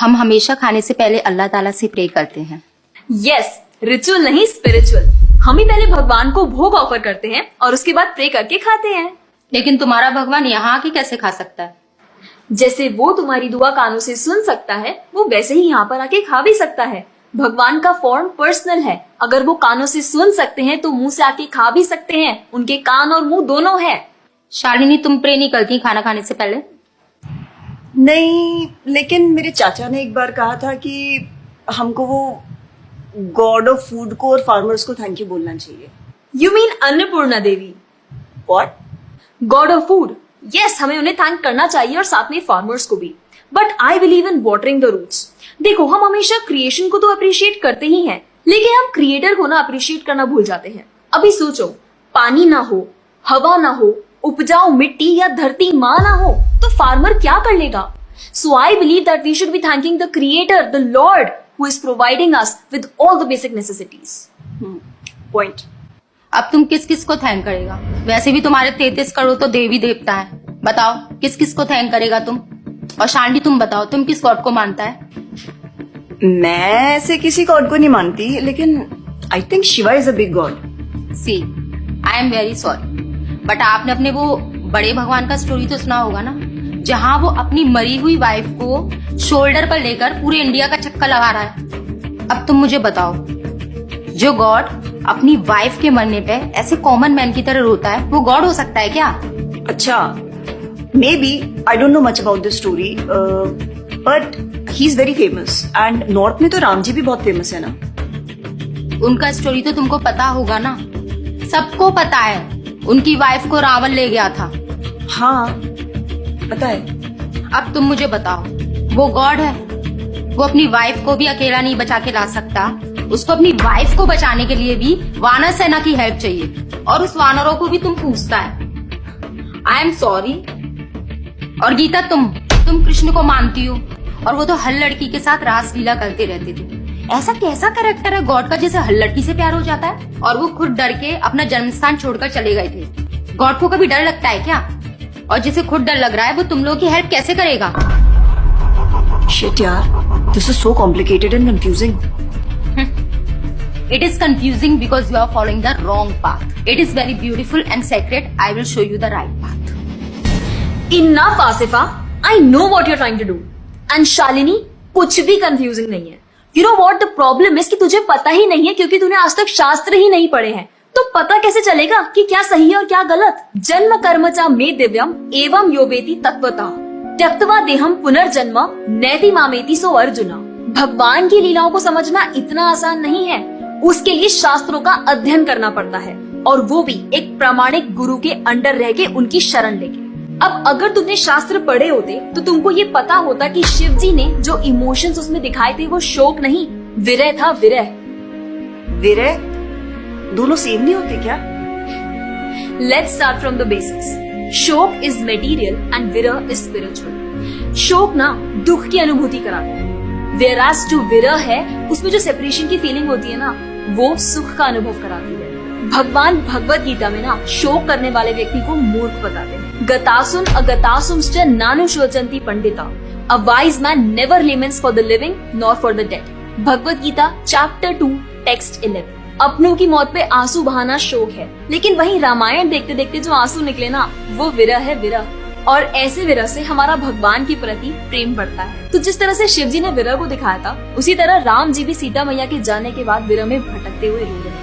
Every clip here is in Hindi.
हम हमेशा खाने से पहले अल्लाह ताला से प्रे करते हैं। यस, रिचुअल नहीं स्पिरिचुअल। हम ही पहले भगवान को भोग ऑफर करते हैं और उसके बाद प्रे करके खाते हैं। लेकिन तुम्हारा भगवान यहाँ आके कैसे खा सकता है? जैसे वो तुम्हारी दुआ कानों से सुन सकता है, वो वैसे ही यहाँ पर आके खा भी सकता है। भगवान का फॉर्म पर्सनल है। अगर वो कानों से सुन सकते हैं तो मुंह से आके खा भी सकते हैं। उनके कान और मुंह दोनों है। शालिनी, तुम प्रे नहीं करती खाना खाने से पहले? नहीं, लेकिन मेरे चाचा ने एक बार कहा था कि हमको वो गॉड ऑफ फूड को और फार्मर्स को थैंक यू बोलना चाहिए। You mean Annapurna Devi? What? God of food. Yes, हमें उन्हें थैंक करना चाहिए और साथ में फार्मर्स को भी। But I believe in watering the roots. देखो, हम हमेशा क्रिएशन को तो अप्रिशिएट करते ही हैं, लेकिन हम क्रिएटर को ना अप्रिशिएट करना भूल जाते हैं। अभी सोचो, पानी ना हो, हवा ना हो, उपजाऊ मिट्टी या धरती माँ ना हो, तो फार्मर क्या कर लेगा? So I believe that we should be thanking the creator, the lord, who is providing us with all the basic necessities. Point. अब तुम किस किस को थैंक करेगा? वैसे भी तुम्हारे 33 करोड़ तो देवी देवता है। बताओ किस किस को थैंक करेगा तुम? और शांति, तुम बताओ, तुम किस गॉड को मानता है? मैं ऐसे किसी गॉड को नहीं मानती, लेकिन I think Shiva is a big god. See, I am very sorry, but आपने अपने वो बड़े भगवान का स्टोरी तो सुना होगा ना, जहाँ वो अपनी मरी हुई वाइफ को शोल्डर पर लेकर पूरे इंडिया का चक्कर लगा रहा है। अब तुम मुझे बताओ, जो गॉड अपनी वाइफ के मरने पे ऐसे कॉमन मैन की तरह रोता है, वो गॉड हो सकता है क्या? अच्छा, may be, I don't know much about the story, but he is very famous and north में तो राम जी भी बहुत फेमस है ना। उनका स्टोरी तो तुमको पता होगा ना, सबको पता है। उनकी वाइफ को रावण ले गया था। हाँ, पता है। अब तुम मुझे बताओ, वो गॉड है? वो अपनी वाइफ को भी अकेला नहीं बचा के ला सकता। उसको अपनी वाइफ को बचाने के लिए भी वानर सेना की हेल्प चाहिए, और उस वानरों को भी तुम पूछता है। I am sorry. और गीता, तुम कृष्ण को मानती हो, और वो तो हर लड़की के साथ रासलीला करते रहते थे। ऐसा कैसा कैरेक्टर है गॉड का जिसे हर लड़की से प्यार हो जाता है? और वो खुद डर के अपना जन्मस्थान छोड़कर चले गए थे। गॉड को कभी डर लगता है क्या? और जिसे खुद डर लग रहा है, वो तुम लोगों की हेल्प कैसे करेगा? शिट यार, this is so complicated and confusing. It is confusing because you are following the wrong path. It is very beautiful and sacred. I will show you the right path. Enough, Asifa. I know what you're trying to do. And Shalini, कुछ भी confusing नहीं है। You know what the problem is कि तुझे पता ही नहीं है, क्योंकि तूने आज तक शास्त्र ही नहीं पढ़े हैं। तो पता कैसे चलेगा कि क्या सही है और क्या गलत? जन्म कर्म चा मे दिव्यम एवं योवेति तत्वतः त्यक्त्वा देहम पुनर्जन्म नैति मामेति सो अर्जुना। भगवान की लीलाओं को समझना इतना आसान नहीं है। उसके लिए शास्त्रों का अध्ययन करना पड़ता है, और वो भी एक प्रामाणिक गुरु के अंडर रह के उनकी शरण लेके। अब अगर तुमने शास्त्र पढ़े होते तो तुमको ये पता होता कि शिव जी ने जो इमोशंस उसमें दिखाए थे वो शोक नहीं, विरह था। विरह विरह दोनों सेम नहीं होते क्या? Let's start from the basics. शोक इज मेटीरियल एंड विरह इज स्पिरिचुअल। शोक ना दुख की अनुभूति कराता है, whereas जो विरह है उसमें जो सेपरेशन की फीलिंग होती है ना, वो सुख का अनुभव कराती है। भगवान भगवत गीता में ना शोक करने वाले व्यक्ति को मूर्ख बताते हैं। गतासुन अगतासुंश्च नानुशोचन्ति Pandita. A wise man never laments for the living nor for the dead. Bhagavad Gita chapter 2 text 11। अपनों की मौत पे आंसू बहाना शोक है, लेकिन वहीं रामायण देखते देखते जो आंसू निकले ना, वो विरह है, विरह। और ऐसे विरह से हमारा भगवान के प्रति प्रेम बढ़ता है। तो जिस तरह से शिव जी ने विरह को दिखाया था, उसी तरह राम जी भी सीता मैया के जाने के बाद विरह में भटकते हुए रो रहे थे।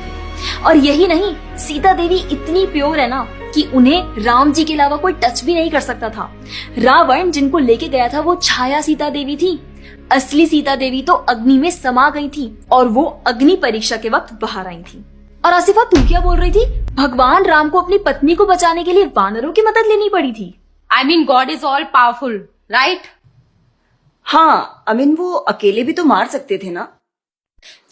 और यही नहीं, सीता देवी इतनी प्योर है ना कि उन्हें राम जी के अलावा कोई टच भी नहीं कर सकता था। रावण जिनको लेके गया था वो छाया सीता देवी थी। असली सीता देवी तो अग्नि में समा गई थी, और वो अग्नि परीक्षा के वक्त बाहर आई थी। और आसिफा, तू क्या बोल रही थी? भगवान राम को अपनी पत्नी को बचाने के लिए वानरों की मदद लेनी पड़ी थी। I mean, God is all powerful, right? हाँ, I mean, वो अकेले भी तो मार सकते थे ना।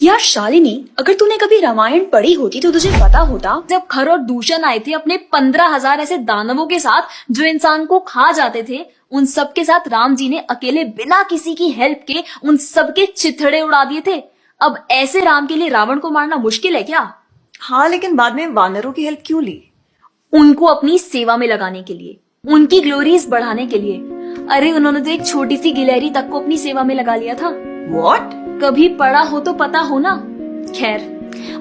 यार शालिनी, अगर तूने कभी रामायण पढ़ी होती तो तुझे पता होता, जब खर और दूषण आए थे अपने 15,000 ऐसे दानवों के साथ जो इंसान को खा जाते थे, उन सब के साथ राम जी ने अकेले बिना किसी की हेल्प के उन सब के चिथड़े उड़ा दिए थे। अब ऐसे राम के लिए रावण को मारना मुश्किल है क्या? हाँ, लेकिन बाद में वानरों की हेल्प क्यों ली? उनको अपनी सेवा में लगाने के लिए, उनकी ग्लोरीज बढ़ाने के लिए। अरे उन्होंने तो एक छोटी सी गिलहरी तक को अपनी सेवा में लगा लिया था। What? कभी पढ़ा हो तो पता हो ना। खैर,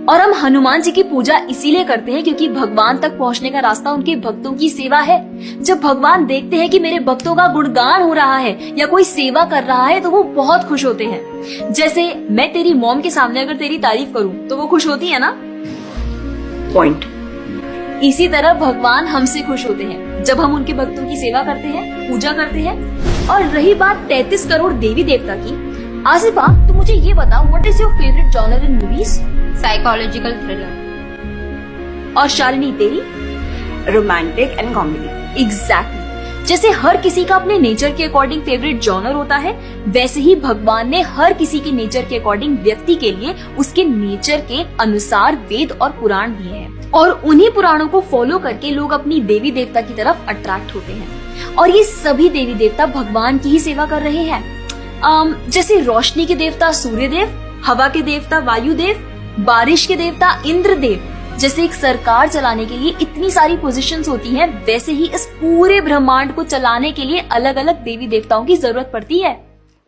और हम हनुमान जी की पूजा इसीलिए करते हैं क्योंकि भगवान तक पहुंचने का रास्ता उनके भक्तों की सेवा है। जब भगवान देखते हैं कि मेरे भक्तों का गुणगान हो रहा है या कोई सेवा कर रहा है तो वो बहुत खुश होते हैं। जैसे मैं तेरी मॉम के सामने अगर तेरी तारीफ करूं तो वो खुश होती है ना। पॉइंट। इसी तरह भगवान हमसे खुश होते हैं जब हम उनके भक्तों की सेवा करते हैं, पूजा करते हैं। और रही बात 33 करोड़ देवी देवता की, आसिफा तू मुझे ये बता, what is your favourite genre in movies? Psychological thriller. और शालिनी तेरी? Romantic and comedy. एग्जैक्टली। जैसे हर किसी का अपने नेचर के अकॉर्डिंग फेवरेट जॉनर होता है, वैसे ही भगवान ने हर किसी के नेचर के अकॉर्डिंग व्यक्ति के लिए उसके नेचर के अनुसार वेद और पुराण दिए हैं। और उन्हीं पुराणों को फॉलो करके लोग अपनी देवी देवता की तरफ अट्रैक्ट होते हैं। और ये सभी देवी देवता भगवान की ही सेवा कर रहे हैं। जैसे रोशनी के देवता सूर्यदेव, हवा के देवता वायुदेव, बारिश के देवता इंद्रदेव। जैसे एक सरकार चलाने के लिए इतनी सारी पोजीशंस होती हैं, वैसे ही इस पूरे ब्रह्मांड को चलाने के लिए अलग अलग देवी देवताओं की जरूरत पड़ती है।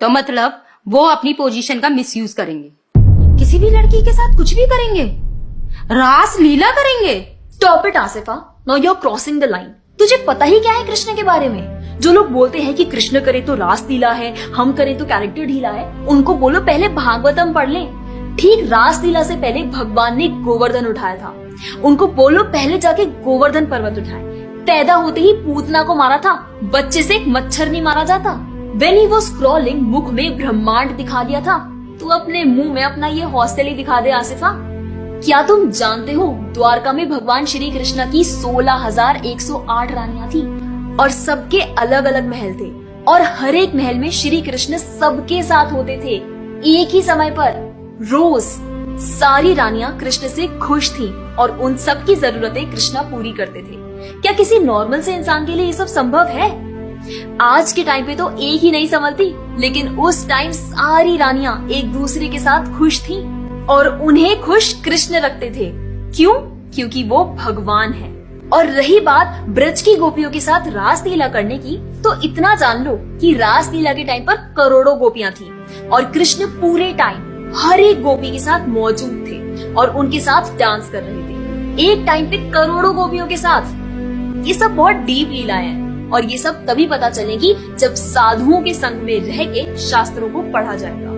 तो मतलब वो अपनी पोजीशन का मिसयूज करेंगे, किसी भी लड़की के साथ कुछ भी करेंगे, रास लीला करेंगे। Stop it Asifa, now you are crossing the line. तुझे पता ही क्या है कृष्ण के बारे में? जो लोग बोलते हैं कि कृष्ण करे तो रास लीला है, हम करे तो कैरेक्टर ढीला है, उनको बोलो पहले भागवतम पढ़ ले। ठीक रास लीला से पहले भगवान ने गोवर्धन उठाया था। उनको बोलो पहले जाके गोवर्धन पर्वत उठाए। पैदा होते ही पूतना को मारा था, बच्चे से एक मच्छर नहीं मारा जाता। When he was crawling, मुख में ब्रह्मांड दिखा दिया था। तू अपने मुंह में अपना ये हॉस्टल ही दिखा दे आसिफा। क्या तुम जानते हो द्वारका में भगवान श्री कृष्ण की 16,108 रानियां थी और सबके अलग अलग महल थे और हर एक महल में श्री कृष्ण सबके साथ होते थे एक ही समय पर। रोज सारी रानियां कृष्ण से खुश थीं और उन सब की जरूरतें कृष्णा पूरी करते थे। क्या किसी नॉर्मल से इंसान के लिए ये सब संभव है? आज के टाइम पे तो एक ही नहीं संभलती, लेकिन उस टाइम सारी रानियां एक दूसरे के साथ खुश थीं और उन्हें खुश कृष्ण रखते थे। क्यों? क्योंकि वो भगवान है। और रही बात ब्रज की गोपियों के साथ रास लीला करने की, तो इतना जान लो कि रास लीला के टाइम पर करोड़ों गोपियां थी और कृष्ण पूरे टाइम हर एक गोपी के साथ मौजूद थे और उनके साथ डांस कर रहे थे एक टाइम पे करोड़ों गोपियों के साथ। ये सब बहुत डीप लीला है और ये सब तभी पता चलेगी जब साधुओं के संग में रह के शास्त्रों को पढ़ा जाएगा।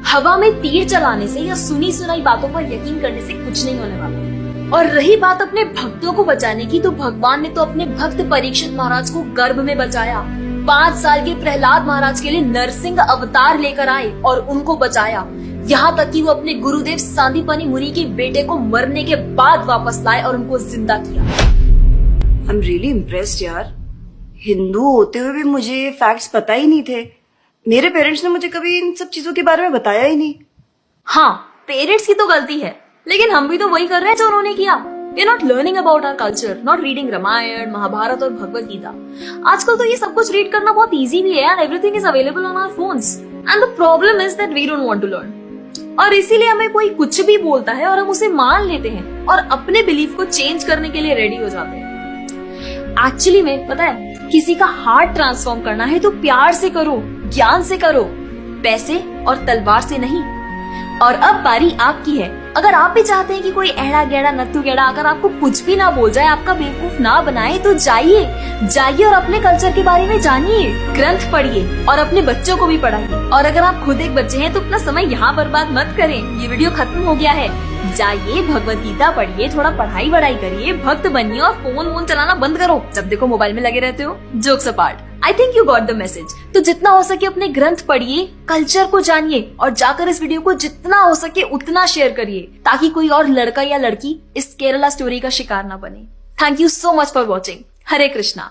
हवा में तीर चलाने से या सुनी सुनाई बातों पर यकीन करने से कुछ नहीं होने वाला। और रही बात अपने भक्तों को बचाने की, तो भगवान ने तो अपने भक्त परीक्षित महाराज को गर्भ में बचाया। 5 साल के प्रहलाद महाराज के लिए नरसिंह अवतार लेकर आए और उनको बचाया। यहाँ तक कि वो अपने गुरुदेव सांदीपनी मुनि के बेटे को मरने के बाद वापस लाए और उनको जिंदा किया। आई एम रियली इम्प्रेस्ड यार। हिंदू होते हुए भी मुझे ये फैक्ट्स पता ही नहीं थे। मेरे पेरेंट्स ने मुझे कभी इन सब चीजों के बारे में बताया ही नहीं। हाँ, पेरेंट्स की तो गलती है, लेकिन हम भी तो वही कर रहे हैं जो उन्होंने किया। We are not learning about our culture, not reading Ramayan, Mahabharat और भगवत गीता। आजकल तो ये सब कुछ रीड करना बहुत इजी भी है and everything is available on our phones. And the problem is that we don't want to learn. और इसीलिए हमें कोई कुछ भी बोलता है और हम उसे मान लेते हैं और अपने बिलीफ को चेंज करने के लिए रेडी हो जाते हैं। एक्चुअली में पता है, किसी का हार्ट ट्रांसफॉर्म करना है तो प्यार से करो, ज्ञान से करो, पैसे और तलवार से नहीं। और अब बारी आपकी है। अगर आप भी चाहते हैं कि कोई एड़ा गेड़ा नत्थु गेड़ा अगर आपको कुछ भी ना बोल जाए, आपका बेवकूफ ना बनाए, तो जाइए और अपने कल्चर के बारे में जानिए, ग्रंथ पढ़िए और अपने बच्चों को भी पढ़ाइए। और अगर आप खुद एक बच्चे हैं तो अपना समय यहाँ बर्बाद मत करें। ये वीडियो खत्म हो गया है, जाइए भगवत गीता पढ़िए, थोड़ा पढ़ाई वढ़ाई करिए, भक्त बनिए और फोन चलाना बंद करो। जब देखो मोबाइल में लगे रहते हो। Jokes apart, I think you got the message. तो जितना हो सके अपने ग्रंथ पढ़िए, कल्चर को जानिए और जाकर इस वीडियो को जितना हो सके उतना शेयर करिए, ताकि कोई और लड़का या लड़की इस केरला स्टोरी का शिकार ना बने। Thank you so much for watching. Hare Krishna.